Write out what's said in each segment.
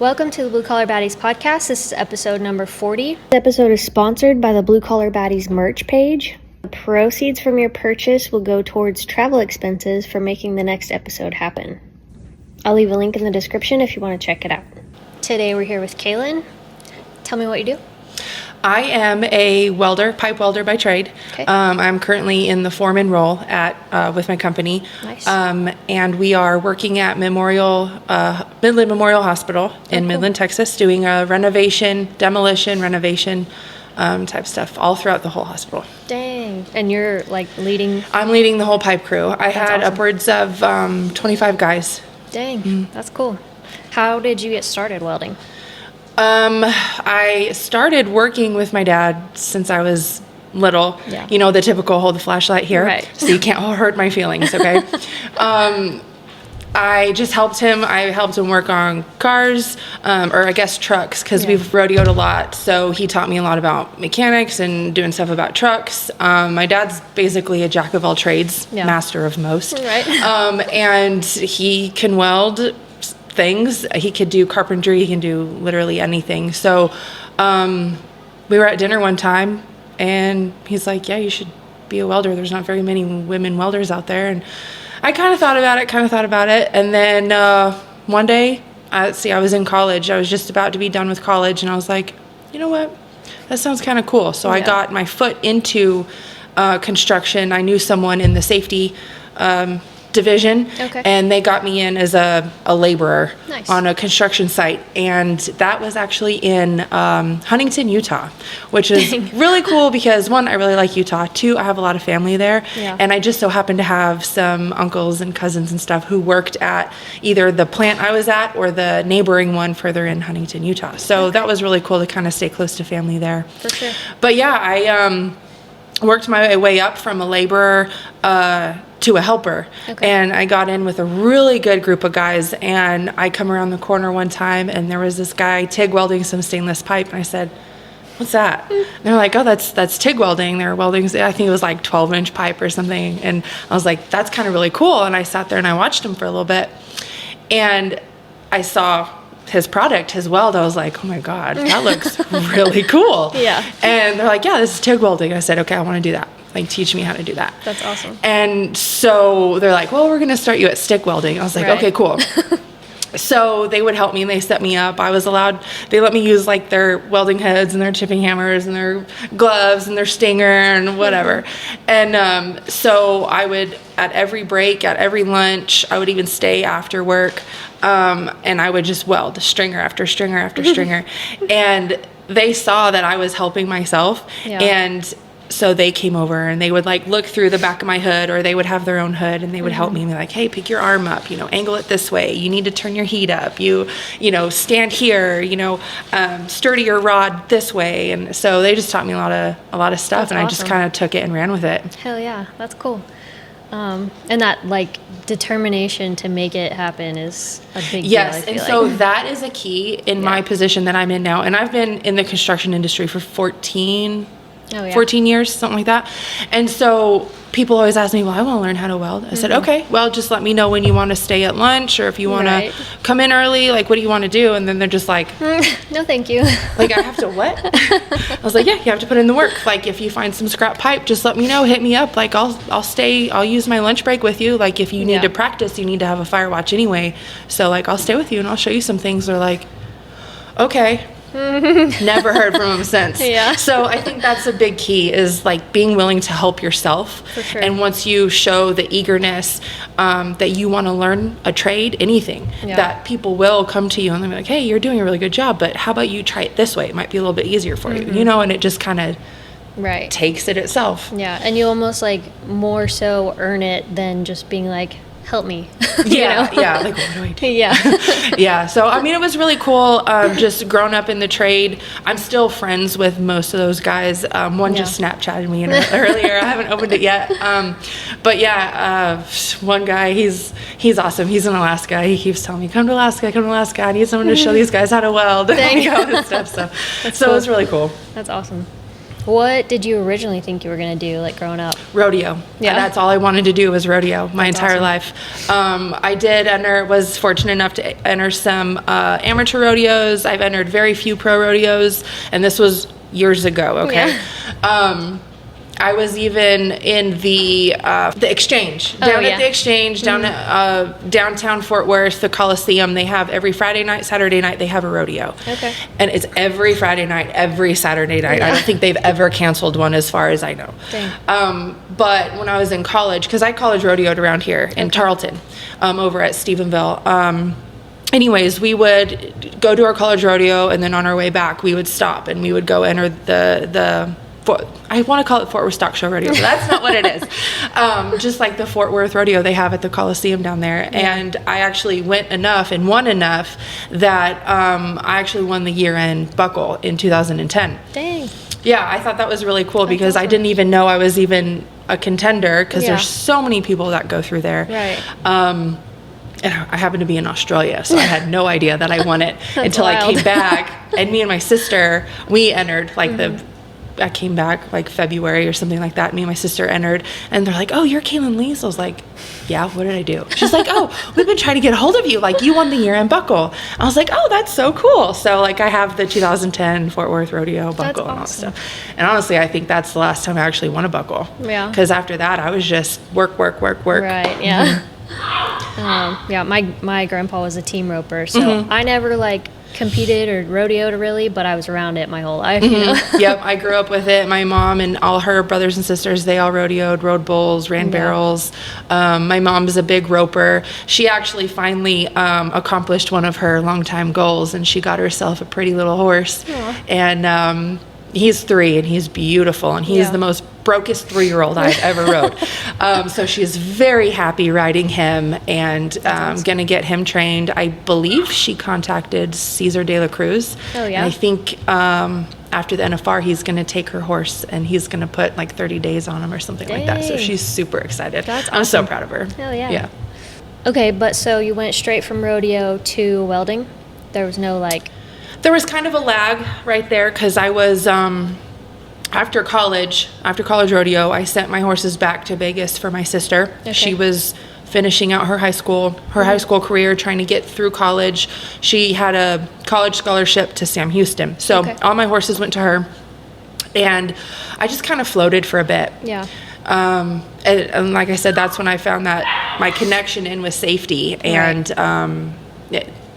Welcome to the Blue Collar Baddies podcast. This is episode number 40. This episode is sponsored by the Blue Collar Baddies merch page. The proceeds from your purchase will go towards travel expenses for making the next episode happen. I'll leave a link in the description if you want to check it out. Today we're here with Kaylin. Tell me what you do. I am a welder, pipe welder by trade. Okay. I'm currently in the Foreman role with my company. Nice. And we are working at Midland Memorial Hospital in Midland, Texas, doing a demolition renovation type stuff all throughout the whole hospital. Dang. And you're like leading? I'm leading the whole pipe crew. I had awesome. Upwards of 25 guys. Dang, That's cool. How did you get started welding? I started working with my dad since I was little. Yeah. You know, the typical hold the flashlight here. Right. So you can't hurt my feelings, okay? I just helped him. I helped him work on cars, or I guess trucks, because we've rodeoed a lot. So he taught me a lot about mechanics and doing stuff about trucks. My dad's basically a jack of all trades, master of most. Right. And he can weld things. He could do carpentry. He can do literally anything. So we were at dinner one time, and he's like, yeah, you should be a welder. There's not very many women welders out there. And I kind of thought about it. And then one day, I was in college. I was just about to be done with college, and I was like, you know what? That sounds kind of cool. So I got my foot into construction. I knew someone in the safety division, and they got me in as a laborer on a construction site, and that was actually in Huntington, Utah, which is really cool because, one, I really like Utah. Two, I have a lot of family there, and I just so happened to have some uncles and cousins and stuff who worked at either the plant I was at or the neighboring one further in Huntington, Utah. So that was really cool to kind of stay close to family there. For sure. But yeah, I worked my way up from a laborer to a helper. And I got in with a really good group of guys, and I come around the corner one time, and there was this guy TIG welding some stainless pipe, and I said, what's that? And they're like, oh, that's TIG welding. They're welding, I think it was like 12-inch pipe or something. And I was like, that's kind of really cool. And I sat there and I watched him for a little bit, and I saw his product, his weld. I was like, oh my God, that looks really cool. Yeah. And they're like, yeah, this is TIG welding. I said, okay, I want to do that. Like, teach me how to do that. That's awesome. And so they're like, well, we're going to start you at stick welding. I was like, okay, cool. So they would help me, and they set me up. They let me use like their welding heads and their chipping hammers and their gloves and their stinger and whatever. And so I would, at every break, at every lunch, I would even stay after work, and I would just weld stringer after stringer after stringer. And they saw that I was helping myself, and so they came over, and they would like look through the back of my hood, or they would have their own hood, and they would help me and be like, hey, pick your arm up, angle it this way. You need to turn your heat up. You stand here, sturdy your rod this way. And so they just taught me a lot of stuff. That's awesome. I just kind of took it and ran with it. Hell yeah. That's cool. And that like determination to make it happen is a big deal. Yes, and so that is a key in my position that I'm in now. And I've been in the construction industry for 14 years, something like that. And so people always ask me, well, I want to learn how to weld. I said, okay, well, just let me know when you want to stay at lunch, or if you want to come in early, like, what do you want to do? And then they're just like, no, thank you. Like, I have to what? I was like, yeah, you have to put in the work. Like, if you find some scrap pipe, just let me know, hit me up. Like, I'll use my lunch break with you. Like, if you need to practice, you need to have a fire watch anyway. So like, I'll stay with you and I'll show you some things. They're like, okay. Never heard from them since. So I think that's a big key, is like being willing to help yourself. For sure. And once you show the eagerness that you want to learn a trade, anything, that people will come to you and they'll be like, hey, you're doing a really good job, but how about you try it this way? It might be a little bit easier for you, and it just kind of takes it itself. Yeah, and you almost like more so earn it than just being like, help me. Yeah, like, what do I do? Yeah. So I mean, it was really cool, just growing up in the trade. I'm still friends with most of those guys. One just Snapchatted me earlier. I haven't opened it yet. But yeah, one guy, he's awesome. He's in Alaska. He keeps telling me, come to Alaska. I need someone to show these guys how to weld and all this stuff. So cool. It's really cool. That's awesome. Mm-hmm. What did you originally think you were going to do, like, growing up? Rodeo. Yeah. That's all I wanted to do was rodeo my entire awesome. life. Was fortunate enough to enter some amateur rodeos. I've entered very few pro rodeos, and this was years ago, okay? Yeah. I was even in the Exchange, down at the Exchange, down at downtown Fort Worth, the Coliseum. They have every Friday night, Saturday night, they have a rodeo. Okay. And it's every Friday night, every Saturday night. Yeah. I don't think they've ever canceled one as far as I know. Dang. But when I was in college, because I college rodeoed around here in Tarleton, over at Stephenville. Anyways, we would go to our college rodeo, and then on our way back, we would stop and we would go enter I want to call it Fort Worth Stock Show Rodeo, but that's not what it is. Just like the Fort Worth Rodeo they have at the Coliseum down there. Yeah. And I actually went enough and won enough that I actually won the year-end buckle in 2010. Dang. Yeah, I thought that was really cool because awesome. I didn't even know I was even a contender because there's so many people that go through there. Right. And I happened to be in Australia, so I had no idea that I won it until wild. I came back. And me and my sister, we entered I came back like February or something like that. Me and my sister entered, and they're like, "Oh, you're Kaylin Lees." I was like, "Yeah, what did I do?" She's like, "Oh, we've been trying to get a hold of you. Like, you won the year-end buckle." I was like, "Oh, that's so cool." So, like, I have the 2010 Fort Worth Rodeo buckle and all that stuff. And honestly, I think that's the last time I actually won a buckle. Yeah. Because after that, I was just work. Right, yeah. Yeah, my grandpa was a team roper, so I never, like, competed or rodeoed really, but I was around it my whole life, you know? Yep, I grew up with it. My mom and all her brothers and sisters, they all rodeoed, rode bulls, ran barrels. My mom is a big roper. She actually finally accomplished one of her longtime goals, and she got herself a pretty little horse. Aww. And he's 3, and he's beautiful, and he's the most brokest 3-year-old I've ever rode. So she's very happy riding him, and going to get him trained. I believe she contacted Cesar de la Cruz. Oh, yeah. And I think after the NFR, he's going to take her horse, and he's going to put like 30 days on him or something like that. So she's super excited. That's I'm awesome. so proud of her. Hell yeah. Yeah. Okay, but so you went straight from rodeo to welding? There was no, like... There was kind of a lag right there because I was, after college rodeo, I sent my horses back to Vegas for my sister. Okay. She was finishing out her high school career, trying to get through college. She had a college scholarship to Sam Houston. So all my horses went to her, and I just kind of floated for a bit. Yeah. And like I said, that's when I found that my connection in with safety, and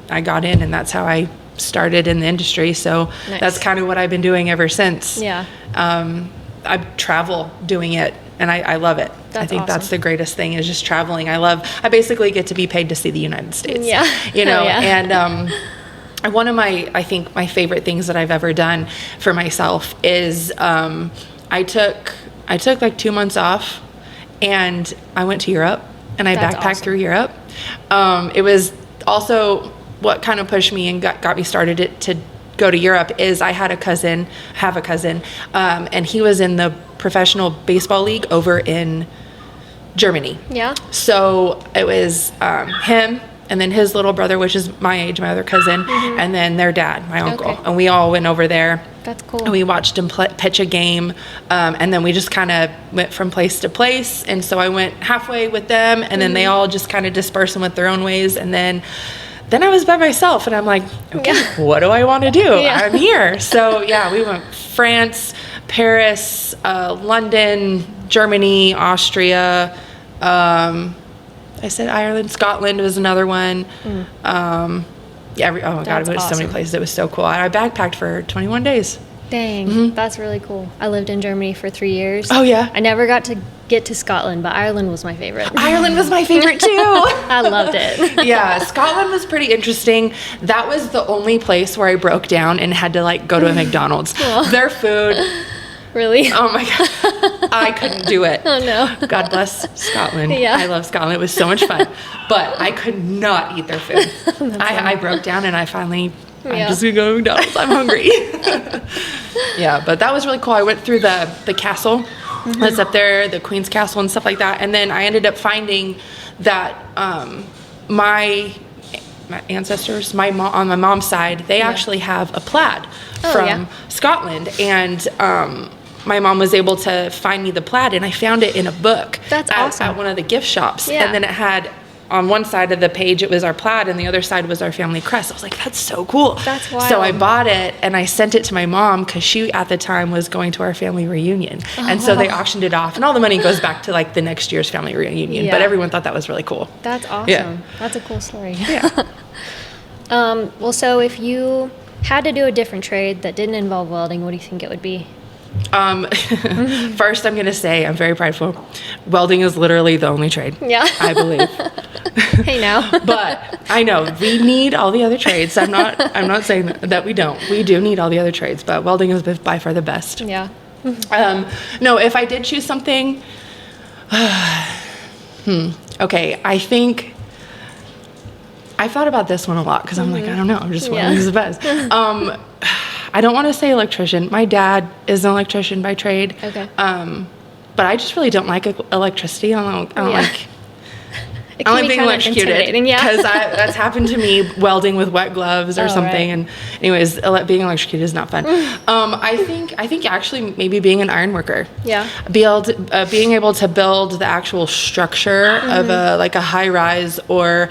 I got in, and that's how I started in the industry. So that's kind of what I've been doing ever since. Yeah. I travel doing it, and I love it. I think that's the greatest thing, is just traveling. I basically get to be paid to see the United States. Yeah. You know, and one of my favorite things that I've ever done for myself is I took like 2 months off, and I went to Europe, and I backpacked through Europe. It was also what kind of pushed me and got me started to go to Europe is I have a cousin, and he was in the professional baseball league over in Germany. Yeah. So it was him, and then his little brother, which is my age, my other cousin, and then their dad, my uncle. Okay. And we all went over there. That's cool. And we watched him pitch a game, and then we just kind of went from place to place. And so I went halfway with them, and then they all just kind of dispersed and went their own ways. And then I was by myself, and I'm like, okay, what do I want to do? I'm here. So yeah, we went France, Paris, London, Germany, Austria. I said Ireland, Scotland was another one. Oh my God, it was so many places. It was so cool. I backpacked for 21 days. Dang, that's really cool. I lived in Germany for 3 years. Oh, yeah? I never got to get to Scotland, but Ireland was my favorite. Ireland was my favorite, too. I loved it. Yeah, Scotland was pretty interesting. That was the only place where I broke down and had to, like, go to a McDonald's. Cool. Their food... Really? Oh my God. I couldn't do it. Oh no. God bless Scotland. Yeah. I love Scotland. It was so much fun. But I could not eat their food. I broke down, and I finally, I'm just going to go to McDonald's. I'm hungry. Yeah, but that was really cool. I went through the castle that's up there, the Queen's Castle and stuff like that. And then I ended up finding that my ancestors, on my mom's side, they actually have a plaid from Scotland, and my mom was able to find me the plaid, and I found it in a book. That's awesome. At one of the gift shops. Yeah. And then it had, on one side of the page, it was our plaid, and the other side was our family crest. I was like, that's so cool. That's wild. So I bought it, and I sent it to my mom because she, at the time, was going to our family reunion. And so they auctioned it off, and all the money goes back to like the next year's family reunion. Yeah. But everyone thought that was really cool. That's awesome. Yeah. That's a cool story. Yeah. Well, so if you had to do a different trade that didn't involve welding, what do you think it would be? First, I'm going to say I'm very prideful. Welding is literally the only trade. Yeah. I believe. Hey, now. But I know we need all the other trades. I'm not saying that we don't. We do need all the other trades, but welding is by far the best. Yeah. No, if I did choose something, okay, I think I've thought about this one a lot because I'm like, I don't know. I'm just welding is the best. I don't want to say electrician. My dad is an electrician by trade. Okay. But I just really don't like electricity. I don't like. It I can like be being kind of electrocuted intimidating, yeah. because that's happened to me welding with wet gloves or Oh, something. right. And anyways, being electrocuted is not fun. I think actually maybe being an iron worker. Yeah. Being able to build the actual structure of a high rise or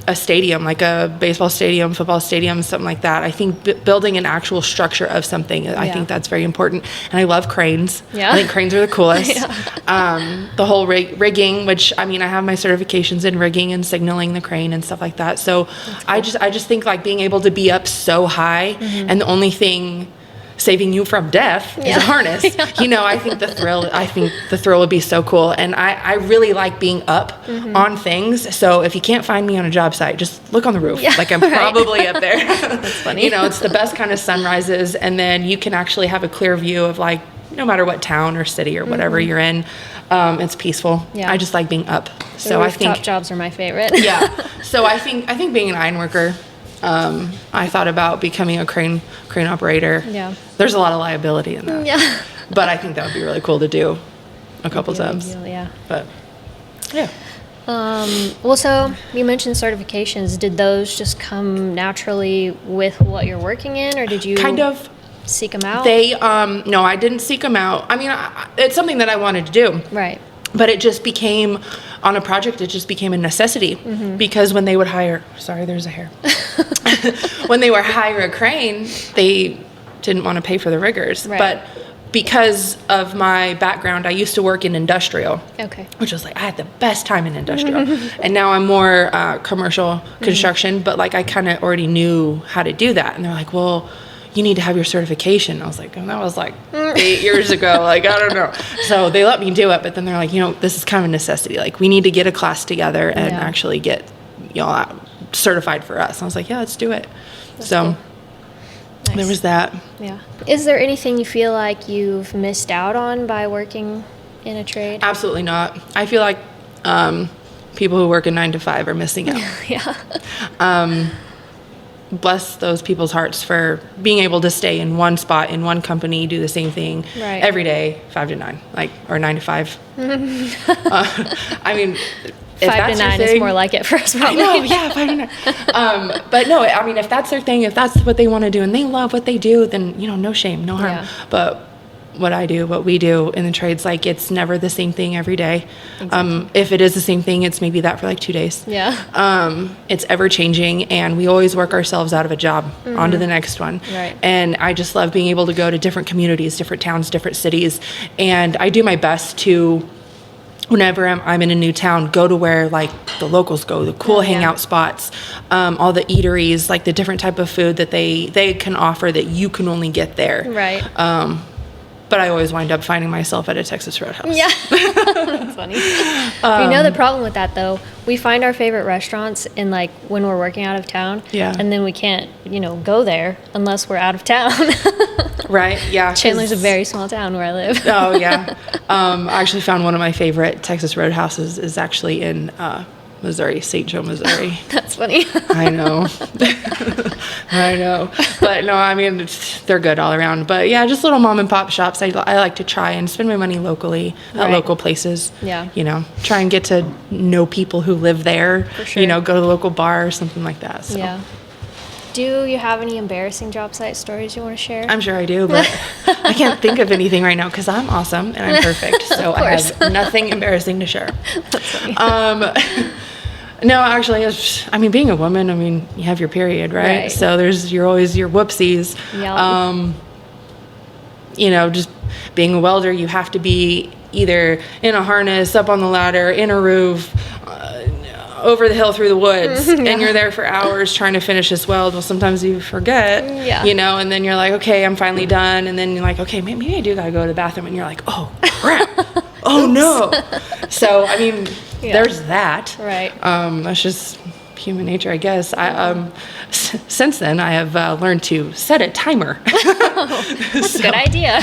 a stadium, like a baseball stadium, football stadium, something like that. I think building an actual structure of something, I think that's very important. And I love cranes. Yeah. I think cranes are the coolest. Yeah. The whole rigging, which I have my certifications in rigging and signaling the crane and stuff like that. So cool. I just think like being able to be up so high and the only thing saving you from death is a harness. I think the thrill would be so cool. And I really like being up on things. So if you can't find me on a job site, just look on the roof. Yeah, like I'm probably up there. That's funny. It's the best kind of sunrises. And then you can actually have a clear view of like, no matter what town or city or whatever you're in, it's peaceful. Yeah. I just like being up. So The I think rooftop jobs are my favorite. yeah. So I think being an iron worker, I thought about becoming a crane operator. Yeah. There's a lot of liability in that. Yeah. But I think that would be really cool to do a couple times. Yeah. But yeah. Well, so you mentioned certifications. Did those just come naturally with what you're working in, or did you Kind of. seek them out? No, I didn't seek them out. It's something that I wanted to do. Right. But it just became, on a project, it just became a necessity. Because when they would hire, sorry, there's a hair. When they would hire a crane, they didn't want to pay for the riggers. Right. But because of my background, I used to work in industrial. Okay. Which was like, I had the best time in industrial. And now I'm more commercial construction, but like I kind of already knew how to do that. And they're like, well, you need to have your certification. I was like, and that was like 8 years ago. Like, I don't know. So they let me do it, but then they're like, this is kind of a necessity. Like, we need to get a class together and actually get, certified for us. And I was like, yeah, let's do it. That's so cool. Nice. There was that. Yeah. Is there anything you feel like you've missed out on by working in a trade? Absolutely not. I feel like people who work a 9 to 5 are missing out. Yeah. Bless those people's hearts for being able to stay in one spot, in one company, do the same thing every day, 5 to 9, or 9 to 5. If 5 to 9 is more like it for us, probably. I know, yeah, 5 to 9. But no, if that's their thing, if that's what they want to do and they love what they do, then, no shame, no harm. Yeah. But what we do in the trades, like, it's never the same thing every day. Exactly. If it is the same thing, it's maybe that for like 2 days. Yeah. It's ever changing, and we always work ourselves out of a job onto the next one. Right. And I just love being able to go to different communities, different towns, different cities. And I do my best to, whenever I'm in a new town, go to where like the locals go, the cool hangout spots, all the eateries, like the different type of food that they can offer that you can only get there. Right. But I always wind up finding myself at a Texas Roadhouse. Yeah. That's funny. The problem with that, though, we find our favorite restaurants in like when we're working out of town. Yeah. And then we can't, go there unless we're out of town. Right. Yeah. Chandler's a very small town where I live. Oh, yeah. I actually found one of my favorite Texas Roadhouses is actually in Missouri, St. Joe, Missouri. That's funny. I know. I know. But no, they're good all around. But yeah, just little mom and pop shops. I like to try and spend my money locally at local places. Yeah. Try and get to know people who live there. For sure. Go to the local bar or something like that. So. Yeah. Do you have any embarrassing job site stories you want to share? I'm sure I do, but I can't think of anything right now because I'm awesome and I'm perfect. So I have nothing embarrassing to share. That's funny. No, actually, being a woman, you have your period, right? So you're always your whoopsies. Yep. Just being a welder, you have to be either in a harness, up on the ladder, in a roof, over the hill through the woods, and you're there for hours trying to finish this weld. Well, sometimes you forget, and then you're like, okay, I'm finally done. And then you're like, okay, maybe I do gotta go to the bathroom. And you're like, oh, crap. Oh, no. So, there's that. Right. That's just human nature, I guess. Since then, I have learned to set a timer. That's a good idea.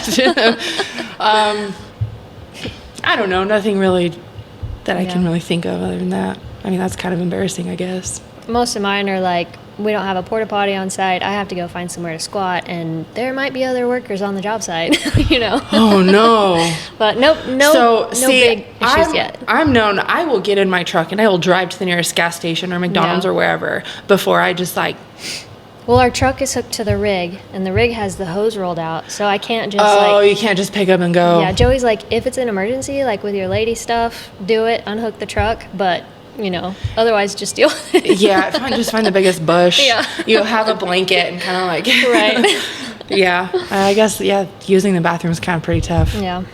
I don't know. Nothing really that I can really think of other than that. That's kind of embarrassing, I guess. Most of mine are like, we don't have a porta potty on site. I have to go find somewhere to squat, and there might be other workers on the job site, Oh, no. But no big issues yet. I'm known. I will get in my truck, and I will drive to the nearest gas station or McDonald's or wherever before I just Well, our truck is hooked to the rig, and the rig has the hose rolled out, so I can't just you can't just pick up and go. Yeah, Joey's like, if it's an emergency, like with your lady stuff, do it, unhook the truck, but, otherwise just deal with it. Yeah, just find the biggest bush. Yeah. You have a blanket and kind of Right. Yeah, I guess, using the bathroom is kind of pretty tough. Yeah.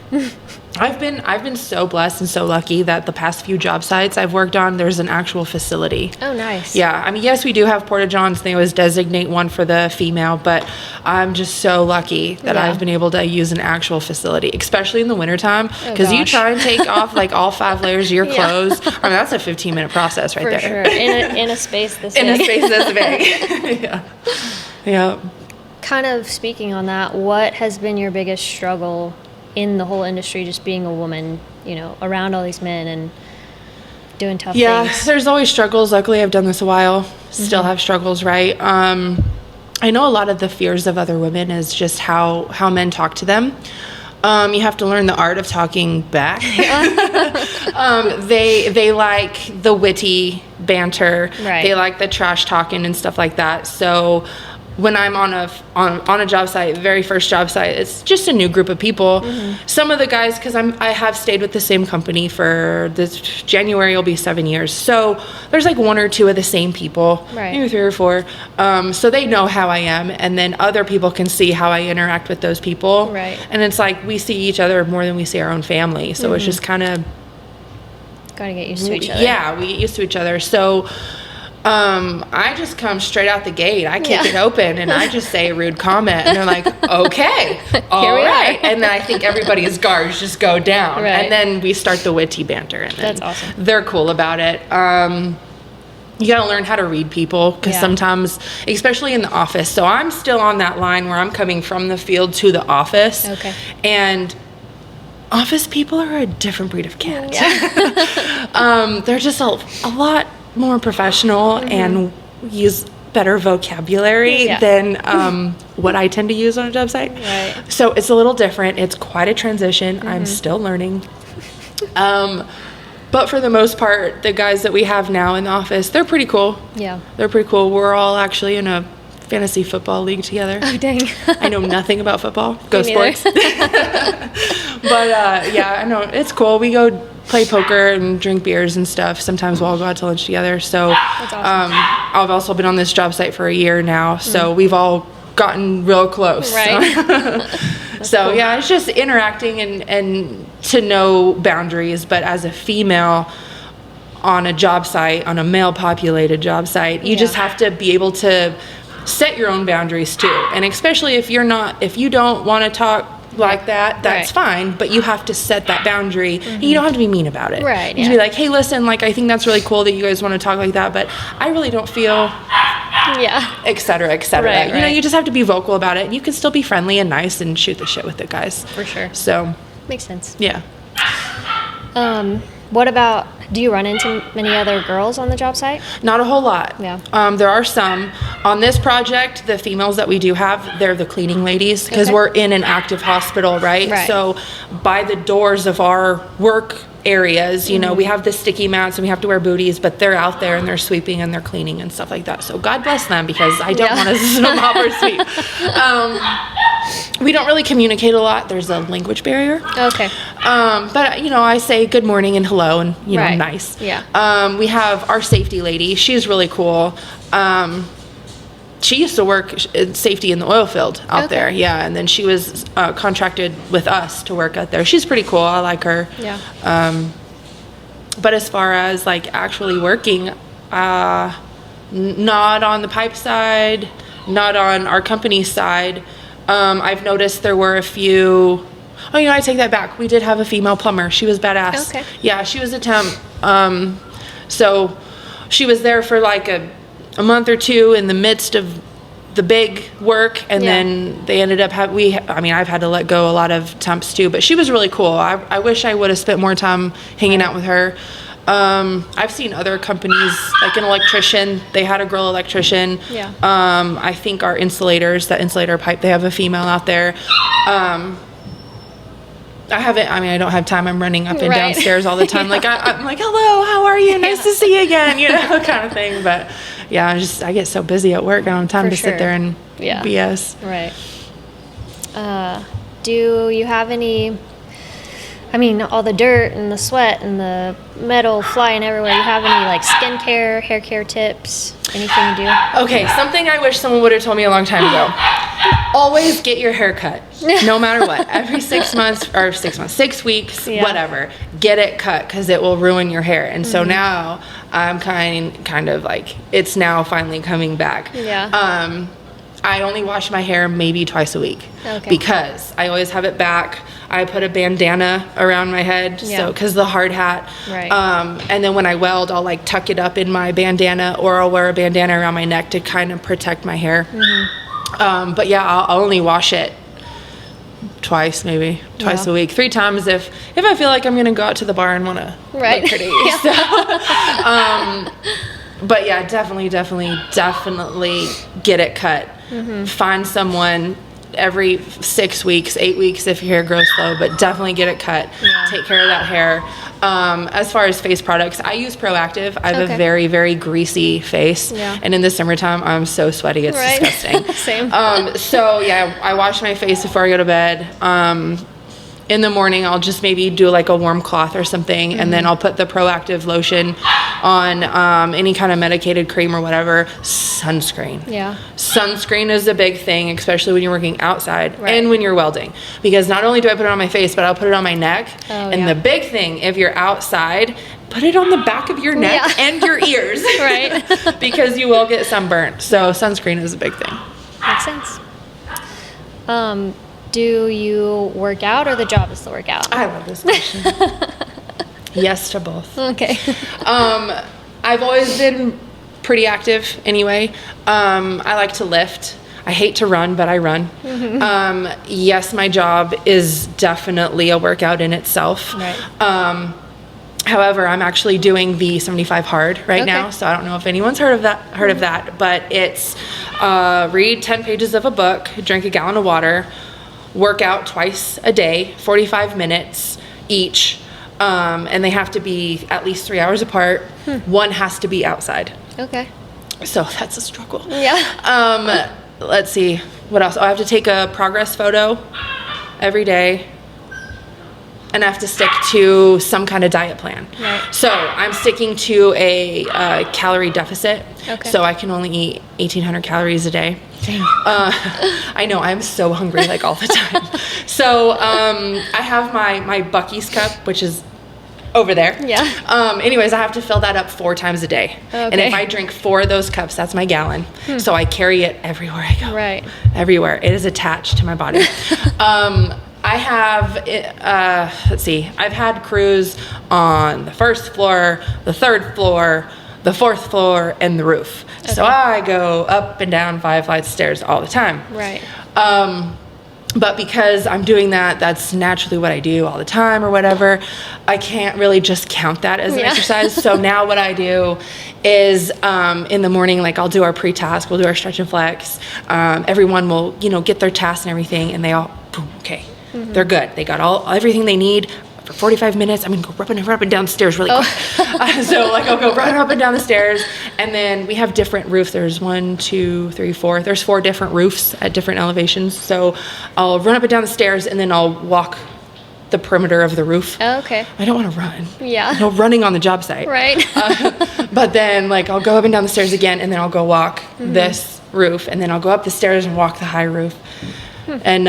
I've been so blessed and so lucky that the past few job sites I've worked on, there's an actual facility. Oh, nice. Yeah, yes, we do have porta-johns. They always designate one for the female, but I'm just so lucky that I've been able to use an actual facility, especially in the wintertime, because you try and take off all 5 layers of your clothes. That's a 15-minute process right there. For sure. In a space this big. In a space this big. Yeah. Kind of speaking on that, what has been your biggest struggle in the whole industry, just being a woman, around all these men and doing tough things? Yeah, there's always struggles. Luckily, I've done this a while. Still have struggles, right? I know a lot of the fears of other women is just how men talk to them. You have to learn the art of talking back. They like the witty banter. Right. They like the trash talking and stuff like that. So when I'm on a job site, very first job site, it's just a new group of people. Some of the guys, because I have stayed with the same company for this January will be 7 years, so there's 1 or 2 of the same people, maybe 3 or 4. So they know how I am, and then other people can see how I interact with those people. Right. And it's we see each other more than we see our own family, so it's just kind of gotta get used to each other. Yeah, we get used to each other. So I just come straight out the gate. I kick it open and I just say a rude comment, and they're like, okay, all right. And then I think everybody's guards just go down. Right. And then we start the witty banter. And then That's awesome. They're cool about it. You got to learn how to read people, because sometimes, especially in the office. So I'm still on that line where I'm coming from the field to the office. Okay. And office people are a different breed of cat. Yeah. They're just a lot more professional and use better vocabulary than what I tend to use on a job site. Right. So it's a little different. It's quite a transition. I'm still learning. But for the most part, the guys that we have now in the office, they're pretty cool. Yeah. They're pretty cool. We're all actually in a fantasy football league together. Oh, dang. I know nothing about football. Go Me Sports. But I know it's cool. We go play poker and drink beers and stuff. Sometimes we'll all go out to lunch together. So that's awesome. I've also been on this job site for a year now, so we've all gotten real close. Right. So cool. Yeah, it's just interacting and to know boundaries. But as a female on a job site, on a male populated job site, you just have to be able to set your own boundaries too. And especially if you don't want to talk like that's fine, but you have to set that boundary. And you don't have to be mean about it. Right. You can be like, hey, listen, I think that's really cool that you guys want to talk like that, but I really don't feel, et cetera, et cetera. Right, you know, you just have to be vocal about it. You can still be friendly and nice and shoot the shit with the guys. For sure. So makes sense. Yeah. What about, do you run into many other girls on the job site? Not a whole lot. Yeah. There are some. On this project, the females that we do have, they're the cleaning ladies, because we're in an active hospital, right? So by the doors of our work areas. You know, we have the sticky mats and we have to wear booties, but they're out there and they're sweeping and they're cleaning and stuff like that. So God bless them, because I don't want to mop or sweep. We don't really communicate a lot. There's a language barrier. Okay. But, you know, I say good morning and hello and, you know, nice. Yeah. We have our safety lady. She's really cool. She used to work in safety in the oil field out there. Yeah. And then she was contracted with us to work out there. She's pretty cool. I like her. Yeah. But as far as like actually working, not on the pipe side, not on our company side. I've noticed there were a few. Oh, you know, I take that back. We did have a female plumber. She was badass. Okay. Yeah, she was a temp. So she was there for like a month or two in the midst of the big work, and then they ended up I've had to let go a lot of temps too, but she was really cool. I wish I would have spent more time hanging out with her. I've seen other companies, like an electrician, they had a girl electrician. Yeah. I think our insulators, that insulator pipe, they have a female out there. I don't have time. I'm running up and downstairs all the time. Like, I'm like, hello, how are you? Nice to see you again, you know, kind of thing. But yeah, I get so busy at work. I don't have time to sit there and BS. Right. Do you have any, all the dirt and the sweat and the metal flying everywhere. Do you have any like skincare, hair care tips? Anything you do? Okay, something I wish someone would have told me a long time ago. Always get your hair cut, no matter what. Every 6 months, 6 weeks, whatever. Get it cut, because it will ruin your hair. And so now I'm kind of like, it's now finally coming back. Yeah. I only wash my hair maybe twice a week, because I always have it back. I put a bandana around my head, so because the hard hat. Right. And then when I weld, I'll like tuck it up in my bandana, or I'll wear a bandana around my neck to kind of protect my hair. But yeah, I'll only wash it twice a week, 3 times if I feel like I'm gonna go out to the bar and want to look pretty. So, but yeah, definitely get it cut. Find someone every 6 weeks, 8 weeks if your hair grows slow, but definitely get it cut. Take care of that hair. As far as face products, I use Proactive. I have a very, very greasy face, and in the summertime I'm so sweaty, it's disgusting. Same. So yeah, I wash my face before I go to bed. In the morning, I'll just maybe do like a warm cloth or something, and then I'll put the Proactive lotion on any kind of medicated cream or whatever. Sunscreen. Yeah. Sunscreen is a big thing, especially when you're working outside and when you're welding. Because not only do I put it on my face, but I'll put it on my neck. And the big thing, if you're outside, put it on the back of your neck and your ears. Because you will get sunburnt. So sunscreen is a big thing. Makes sense. Do you work out, or the job is to work out? I love this question. Yes to both. Okay. I've always been pretty active anyway. I like to lift. I hate to run, but I run. Yes, my job is definitely a workout in itself. However, I'm actually doing the 75 hard right now, so I don't know if anyone's heard of that, but it's read 10 pages of a book, drink a gallon of water, work out twice a day, 45 minutes each, and they have to be at least 3 hours apart. One has to be outside. Okay. So that's a struggle. Yeah. Let's see, what else? I have to take a progress photo every day, and I have to stick to some kind of diet plan. So I'm sticking to a calorie deficit. So I can only eat 1,800 calories a day. I know, I'm so hungry like all the time. So I have my Buc-ee's cup, which is over there. Anyways, I have to fill that up 4 times a day. And if I drink 4 of those cups, that's my gallon. So I carry it everywhere I go. Everywhere. It is attached to my body. I have, let's see, I've had crews on the 1st floor, the 3rd floor, the 4th floor, and the roof. So I go up and down 5 flights of stairs all the time. But because I'm doing that, that's naturally what I do all the time or whatever, I can't really just count that as an exercise. So now what I do is in the morning, like I'll do our pre-task, we'll do our stretch and flex. Everyone will, get their tasks and everything, and they all, boom, they're good. They got everything they need for 45 minutes, I'm going to go run up and down the stairs really quick. So like I'll go run up and down the stairs. And then we have different roofs. There's 1, 2, 3, 4. There's 4 different roofs at different elevations. So I'll run up and down the stairs and then I'll walk the perimeter of the roof. Oh, okay. I don't want to run. Yeah. No running on the job site. Right. But then like I'll go up and down the stairs again and then I'll go walk this roof and then I'll go up the stairs and walk the high roof. And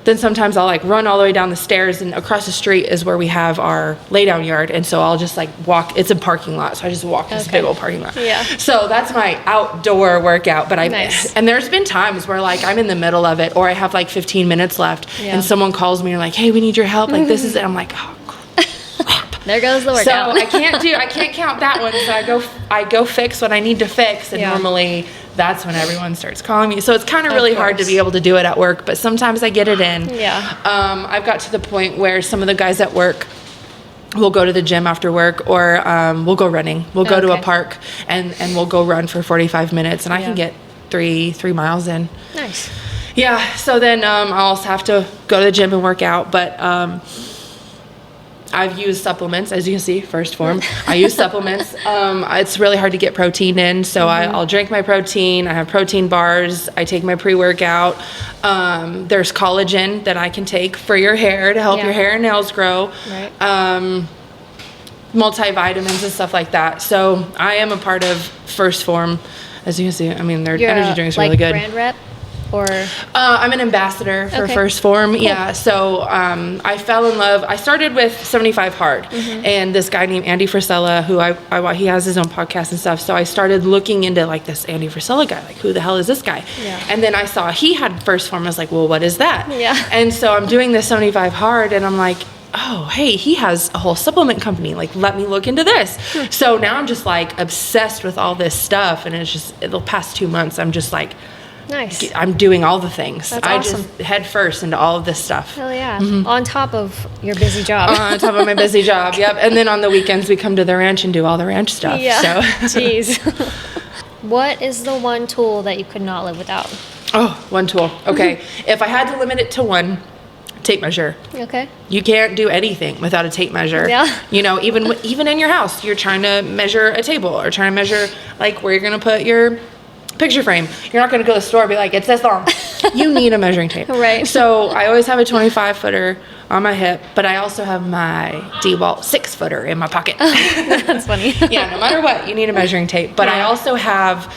then sometimes I'll like run all the way down the stairs, and across the street is where we have our laydown yard. And so I'll just like walk. It's a parking lot, so I just walk this big old parking lot. Yeah. So that's my outdoor workout. But Nice. and there's been times where like I'm in the middle of it, or I have like 15 minutes left, Yeah. and someone calls me and like, hey, we need your help. Like this is it. I'm like, oh crap. There goes the workout. So I can't count that one. So I go fix what I need to fix, and Yeah. normally that's when everyone starts calling me. So it's kind of really hard to course. be able to do it at work, but sometimes I get it in. Yeah. I've got to the point where some of the guys at work will go to the gym after work, or we'll go running. We'll go to a Okay. park and we'll go run for 45 minutes, and I can get 3 miles in. Nice. Yeah. So then I'll also have to go to the gym and work out, but I've used supplements, as you can see, first form. I use supplements. It's really hard to get protein in, so I'll drink my protein. I have protein bars. I take my pre-workout. There's collagen that I can take for your hair to help Yeah. your hair and nails grow. Right. Multivitamins and stuff like that. So I am a part of First Form. As you can see, I mean, their You're energy drinks are like really good. brand rep, or I'm an ambassador for Okay. First Form. Yeah. So I fell in love. I started with 75 Hard, and this guy named Andy Frisella, who he has his own podcast and stuff. So I started looking into like this Andy Frisella guy. Like, who the hell is this guy? Yeah. And then I saw he had First Form. I was like, well, what is that? Yeah. And so I'm doing this 75 Hard, and I'm like, oh, hey, he has a whole supplement company. Like, let me look into this. So now I'm just like obsessed with all this stuff, and it's just the past 2 months, I'm just like, nice. I'm doing all the things. That's I awesome. just head first into all of this stuff. Hell yeah. On top of your busy job. On top of my busy job, yep. And then on the weekends, we come to the ranch and do all the ranch stuff. Yeah. So. Jeez. What is the one tool that you could not live without? Oh, one tool. Okay. If I had to limit it to one, tape measure. Okay. You can't do anything without a tape measure. Yeah. You know, even in your house, you're trying to measure a table or trying to measure like where you're going to put your picture frame. You're not going to go to the store and be like, it's this long. You need a measuring tape. Right. So I always have a 25 footer on my hip, but I also have my DeWalt 6 footer in my pocket. That's funny. Yeah, no matter what, you need a measuring tape. But I Yeah. also have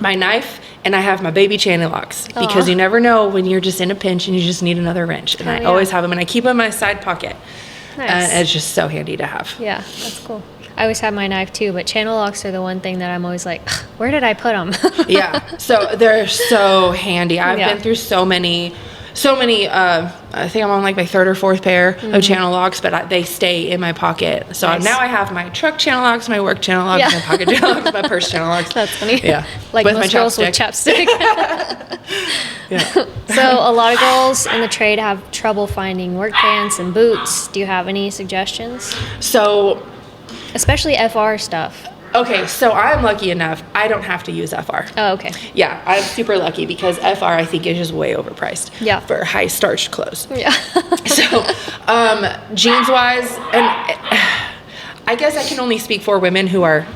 my knife, and I have my baby channel locks, because Aw. you never know when you're just in a pinch and you just need another wrench. And Oh, I yeah. always have them, and I keep them in my side pocket. Nice. And it's just so handy to have. Yeah, that's cool. I always have my knife too, but channel locks are the one thing that I'm always like, where did I put them? Yeah, so they're so handy. I've Yeah. been through so many. I think I'm on like my 3rd or 4th pair of channel locks, but they stay in my pocket. So Nice. now I have my truck channel locks, my work channel locks, Yeah. my pocket channel locks, my purse channel locks. That's funny. Yeah, Like with most my girls with chapstick. chapstick. Yeah. So a lot of girls in the trade have trouble finding work pants and boots. Do you have any suggestions? So Especially FR stuff. okay, so I'm lucky enough. I don't have to use FR. Oh, okay. Yeah, I'm super lucky because FR I think is just way overpriced. Yeah. For high starched clothes. Yeah. So, jeans wise, and I guess I can only speak for women who are,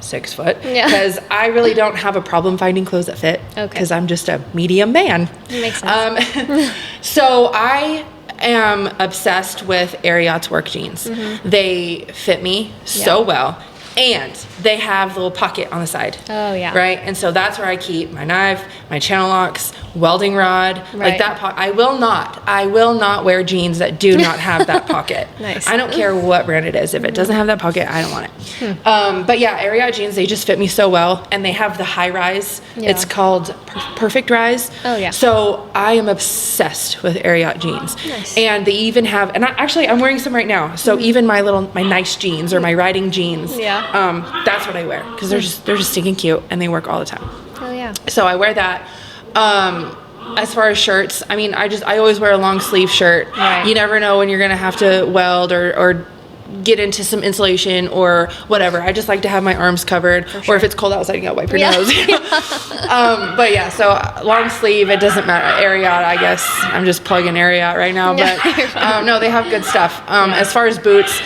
6 foot. Yeah. Because I really don't have a problem finding clothes that fit. Okay. Because I'm just a medium man. Makes sense. So I am obsessed with Ariat's work jeans. They fit me so well. And they have the little pocket on the side. Oh, yeah. Right? And so that's where I keep my knife, my channel locks, welding rod, like Right. that. I will not wear jeans that do not have that pocket. Nice. I don't care what brand it is. If it doesn't have that pocket, I don't want it. But yeah, Ariat jeans, they just fit me so well. And they have the high rise. Yeah. It's called Perfect Rise. Oh, yeah. So I am obsessed with Ariat jeans. Nice. And they even have, and I'm wearing some right now. So even my nice jeans or my riding jeans. Yeah. That's what I wear because they're just stinking cute and they work all the time. Oh, yeah. So I wear that. As far as shirts, I mean, I always wear a long sleeve shirt. Right. You never know when you're gonna have to weld or get into some insulation or whatever. I just like to have my arms covered, or if it's cold outside, you gotta wipe your nose. But yeah, so long sleeve, it doesn't matter. Ariat, I guess I'm just plugging Ariat right now, but no, they have good stuff. As far as boots,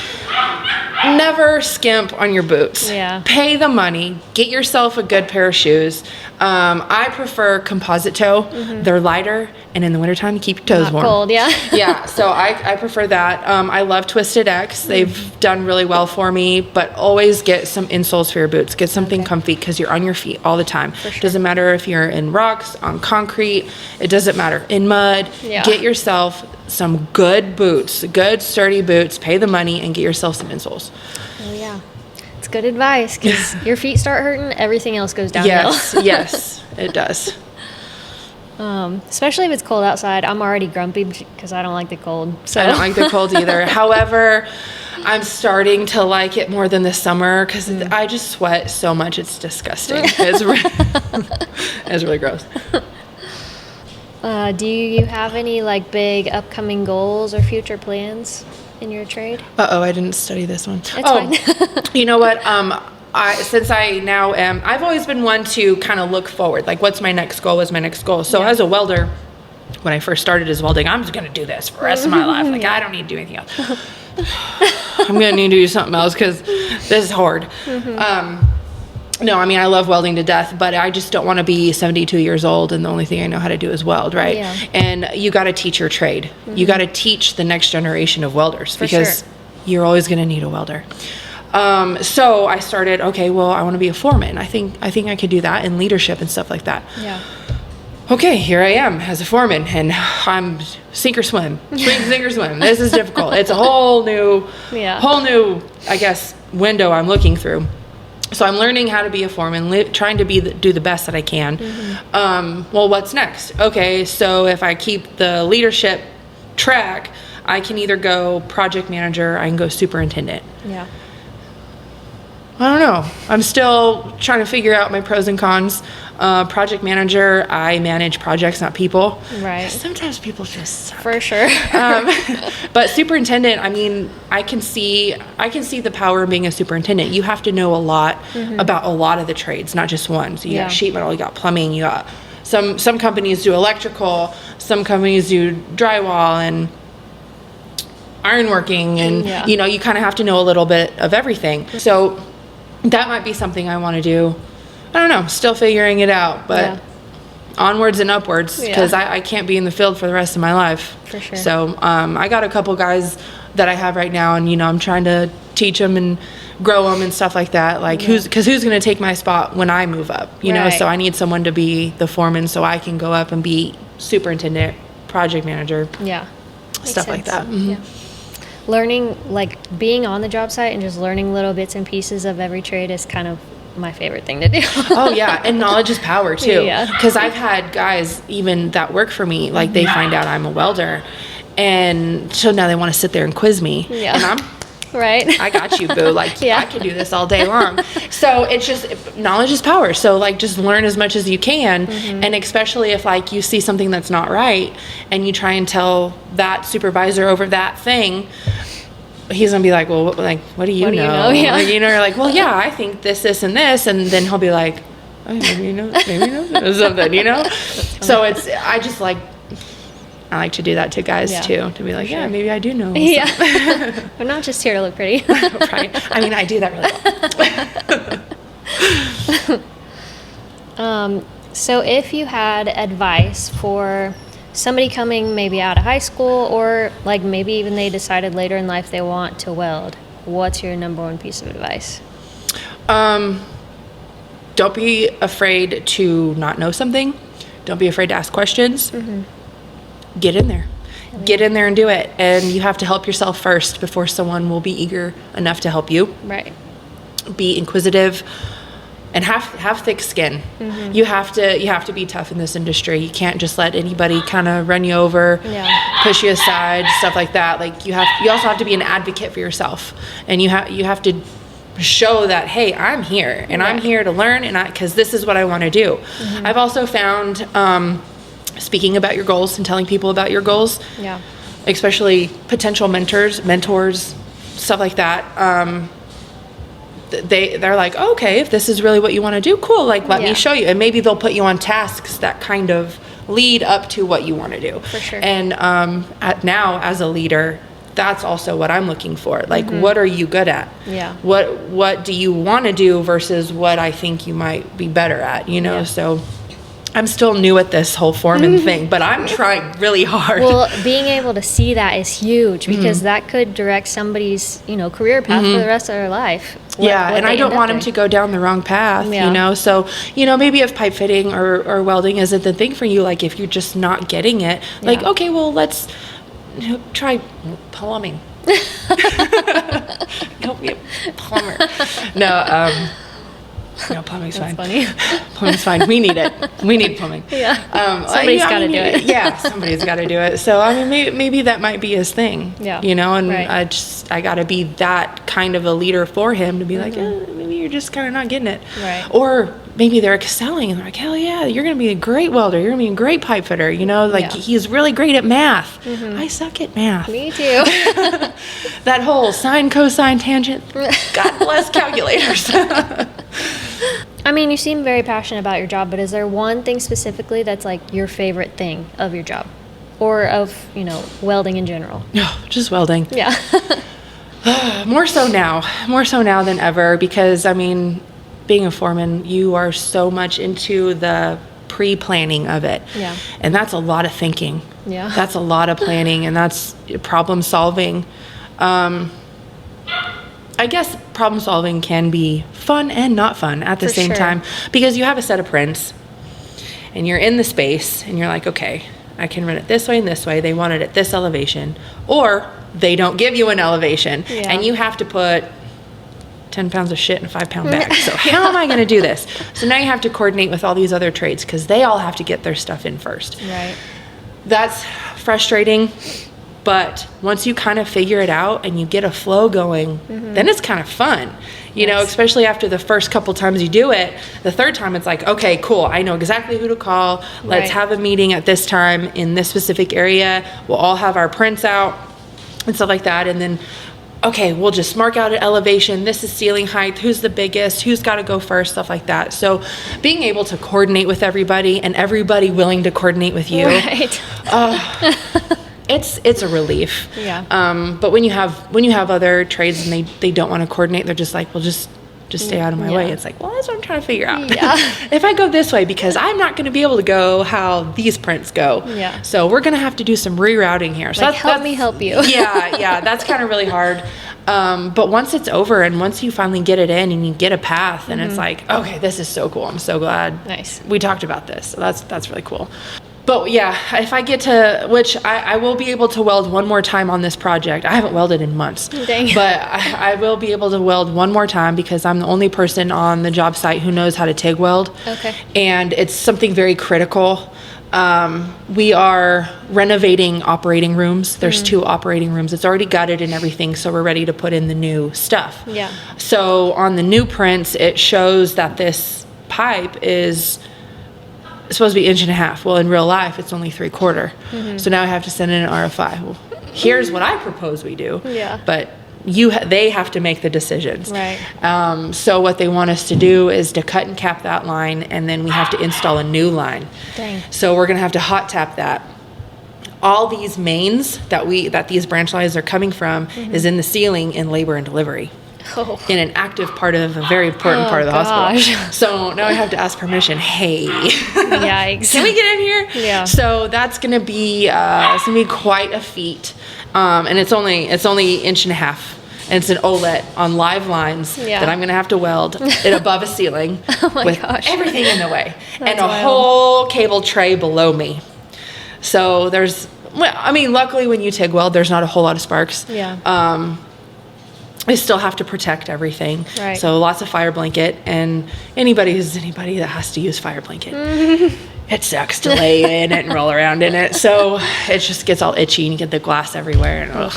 never skimp on your boots. Yeah. Pay the money. Get yourself a good pair of shoes. I prefer composite toe. They're lighter, and in the wintertime, you keep your toes warm. Cold, yeah. Yeah, so I prefer that. I love Twisted X. They've done really well for me, but always get some insoles for your boots. Get something comfy, because you're on your feet all the time. Doesn't matter if you're in rocks, on concrete. It doesn't matter. In mud. Yeah. Get yourself some good boots, good sturdy boots. Pay the money and get yourself some insoles. Oh, yeah. It's good advice, because your feet start hurting, everything else goes downhill. Yes, it does. Especially if it's cold outside. I'm already grumpy because I don't like the cold. So I don't like the cold either. However, I'm starting to like it more than the summer, because I just sweat so much. It's disgusting. It's really gross. Do you have any like big upcoming goals or future plans in your trade? I didn't study this one. It's fine. You know what? Since I now am, I've always been one to kind of look forward. Like, what's my next goal? What's my next goal? So as a welder, when I first started as welding, I'm just going to do this for the rest of my life. Like, I don't need to do anything else. I'm going to need to do something else, because this is hard. No, I mean, I love welding to death, but I just don't want to be 72 years old and the only thing I know how to do is weld, right? Yeah. And you got to teach your trade. You got to teach the next generation of welders, because sure. you're always going to need a welder. So I started, I want to be a foreman. I think I could do that, and leadership and stuff like that. Yeah. Okay, here I am as a foreman, and I'm sink or swim. Sink or swim. This is difficult. It's a whole new, I guess, window I'm looking through. So I'm learning how to be a foreman, trying to do the best that I can. Well, what's next? Okay, so if I keep the leadership track, I can either go project manager, I can go superintendent. Yeah. I don't know. I'm still trying to figure out my pros and cons. Project manager, I manage projects, not people. Right. Sometimes people just suck. For sure. But superintendent, I mean, I can see the power of being a superintendent. You have to know a lot about a lot of the trades, not just one. So you got sheet metal, you got plumbing, you got some companies do electrical, some companies do drywall and ironworking, and you kind of have to know a little bit of everything. So that might be something I want to do. I don't know, still figuring it out, but onwards and upwards, because I can't be in the field for the rest of my life. For sure. So I got a couple guys that I have right now, and I'm trying to teach them and grow them and stuff like that. Like who's going to take my spot when I move up? You know, so I need someone to be the foreman so I can go up and be superintendent, project manager. Yeah. Stuff like that. Yeah. Learning, like being on the job site and just learning little bits and pieces of every trade is kind of my favorite thing to do. Oh yeah, and knowledge is power too. Yeah. Because I've had guys even that work for me, like they find out I'm a welder, and so now they want to sit there and quiz me. Yeah. And I'm right. I got you, boo. Like I could do this all day long. So it's just knowledge is power. So like just learn as much as you can, and especially if like you see something that's not right, and you try and tell that supervisor over that thing. He's gonna be like, well, like, what do you know? Yeah. Like, you're like, well, yeah, I think this, and this, and then he'll be like, oh, maybe you know something, So I like to do that to guys too, to be like, yeah, maybe I do know. Yeah, we're not just here to look pretty. Right. I mean, I do that really well. So if you had advice for somebody coming maybe out of high school, or like maybe even they decided later in life they want to weld, what's your number one piece of advice? Don't be afraid to not know something. Don't be afraid to ask questions. Get in there. Get in there and do it. And you have to help yourself first before someone will be eager enough to help you. Right. Be inquisitive. And have thick skin. You have to be tough in this industry. You can't just let anybody kind of run you over, push you aside, stuff like that. Like you also have to be an advocate for yourself, and you have to show that, hey, I'm here and I'm here to learn, and because this is what I want to do. I've also found speaking about your goals and telling people about your goals, especially potential mentors, stuff like that. They're like, okay, if this is really what you want to do, cool. Like, let me show you. And maybe they'll put you on tasks that kind of lead up to what you want to do. For sure. And now as a leader, that's also what I'm looking for. Like, what are you good at? Yeah. What do you want to do versus what I think you might be better at, you know? So I'm still new at this whole Foreman thing, but I'm trying really hard. Well, being able to see that is huge because that could direct somebody's, career path for the rest of their life. What and I don't want them to go down the wrong path, you know? So, maybe if pipe fitting or welding isn't the thing for you, like if you're just not getting it, like, okay, well, let's try plumbing. Don't be a plumber. No, plumbing's fine. Funny. Plumbing's fine. We need it. We need plumbing. Yeah. Somebody's got to do it. Yeah, somebody's got to do it. So, I mean, maybe that might be his thing. Yeah. And I got to be that kind of a leader for him to be like, maybe you're just kind of not getting it. Right. Or maybe they're excelling and they're like, hell yeah, you're going to be a great welder. You're going to be a great pipe fitter. He's really great at math. I suck at math. Me too. That whole sine, cosine, tangent. God bless calculators. I mean, you seem very passionate about your job, but is there one thing specifically that's like your favorite thing of your job or of, welding in general? No, just welding. Yeah. More so now than ever, because I mean, being a foreman, you are so much into the pre-planning of it. Yeah. And that's a lot of thinking. Yeah. That's a lot of planning, and that's problem solving. I guess problem solving can be fun and not fun at the same time, because you have a set of prints and you're in the space and you're like, okay, I can run it this way and this way. They want it at this elevation, or they don't give you an elevation and you have to put 10 pounds of shit in a 5-pound bag. So how am I going to do this? So now you have to coordinate with all these other trades because they all have to get their stuff in first. Right. That's frustrating. But once you kind of figure it out and you get a flow going, then it's kind of fun, you know, especially after the first couple times you do it. The third time it's like, okay, cool. I know exactly who to call. Let's have a meeting at this time in this specific area. We'll all have our prints out and stuff like that. And then, okay, we'll just mark out an elevation. This is ceiling height. Who's the biggest? Who's got to go first? Stuff like that. So being able to coordinate with everybody and everybody willing to coordinate with you. Right. It's a relief. Yeah. But when you have other trades and they don't want to coordinate, they're just like, well, just stay out of my way. It's like, well, that's what I'm trying to figure out. Yeah. If I go this way, because I'm not going to be able to go how these prints go. Yeah. So we're going to have to do some rerouting here. So like, help me help you. Yeah. That's kind of really hard. But once it's over and once you finally get it in and you get a path and it's like, okay, this is so cool. I'm so glad we talked about this. So that's really cool. But yeah, if I get to, which I will be able to weld one more time on this project. I haven't welded in months. Dang. But I will be able to weld one more time because I'm the only person on the job site who knows how to TIG weld. Okay. And it's something very critical. We are renovating operating rooms. There's 2 operating rooms. It's already gutted and everything, so we're ready to put in the new stuff. Yeah. So on the new prints, it shows that this pipe is supposed to be 1.5 inches. Well, in real life, it's only 3/4. So now I have to send in an RFI. Well, here's what I propose we do. Yeah. But they have to make the decisions. Right. So what they want us to do is to cut and cap that line, and then we have to install a new line. Dang. So we're gonna have to hot tap that. All these mains that these branch lines are coming from is in the ceiling in labor and delivery. Oh. In an active part of a very important part of the hospital. So now I have to ask permission. Hey, yikes! Can we get in here? Yeah. So that's gonna be quite a feat, and it's only 1.5 inches. And it's an OLED on live lines that I'm gonna have to weld it above a ceiling with everything in the way, and a whole cable tray below me. So luckily when you TIG weld, there's not a whole lot of sparks. Yeah. I still have to protect everything. Right. So lots of fire blanket, and anybody that has to use fire blanket. It sucks to lay in it and roll around in it. So it just gets all itchy and you get the glass everywhere. And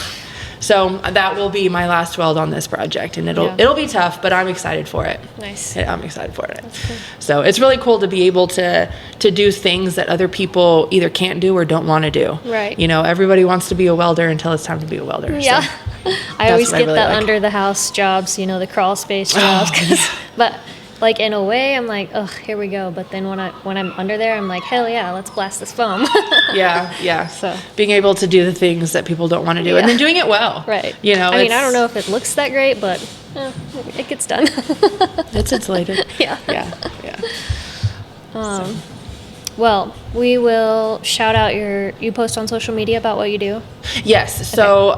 so that will be my last weld on this project, and it'll be tough, but I'm excited for it. Nice. I'm excited for it. That's cool. So it's really cool to be able to to do things that other people either can't do or don't want to do. Right. You know, everybody wants to be a welder until it's time to be a welder. Yeah. So I always what I get really that like. under the house jobs, you know, the crawl space jobs. But like in a way, I'm like, oh, here we go. But then when I'm under there, I'm like, hell yeah, let's blast this foam. Yeah. So. Being able to do the things that people don't want to do, and then doing it well. Right. You know, I mean, I don't know if it looks that great, but it gets done. It's insulated. Yeah. So. Well, we will shout out you post on social media about what you do? Yes. So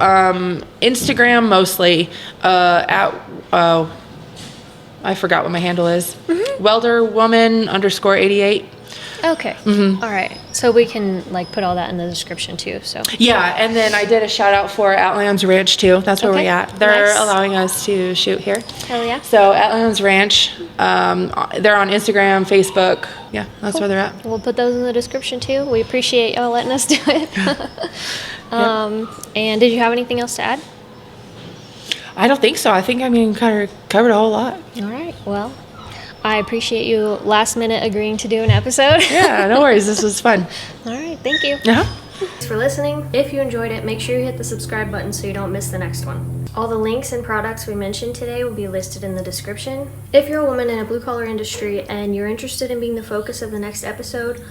Instagram mostly at I forgot what my handle is. Welder woman _88. Okay. All right. So we can like put all that in the description too. So. Yeah, and then I did a shout out for Outlands Ranch too. That's where Okay. we're at. They're Nice. allowing us to shoot here. Hell yeah. So Outlands Ranch, they're on Instagram, Facebook. Yeah, that's where they're at. We'll put those in the description too. We appreciate y'all letting us do it. And did you have anything else to add? I don't think so. I think kind of covered a whole lot. All right. Well, I appreciate you last minute agreeing to do an episode. Yeah, no worries. This was fun. All right. Thank you. Uh-huh. Thanks for listening. If you enjoyed it, make sure you hit the subscribe button so you don't miss the next one. All the links and products we mentioned today will be listed in the description. If you're a woman in a blue-collar industry and you're interested in being the focus of the next episode,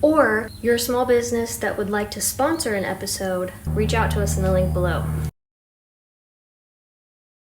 or you're a small business that would like to sponsor an episode, reach out to us in the link below.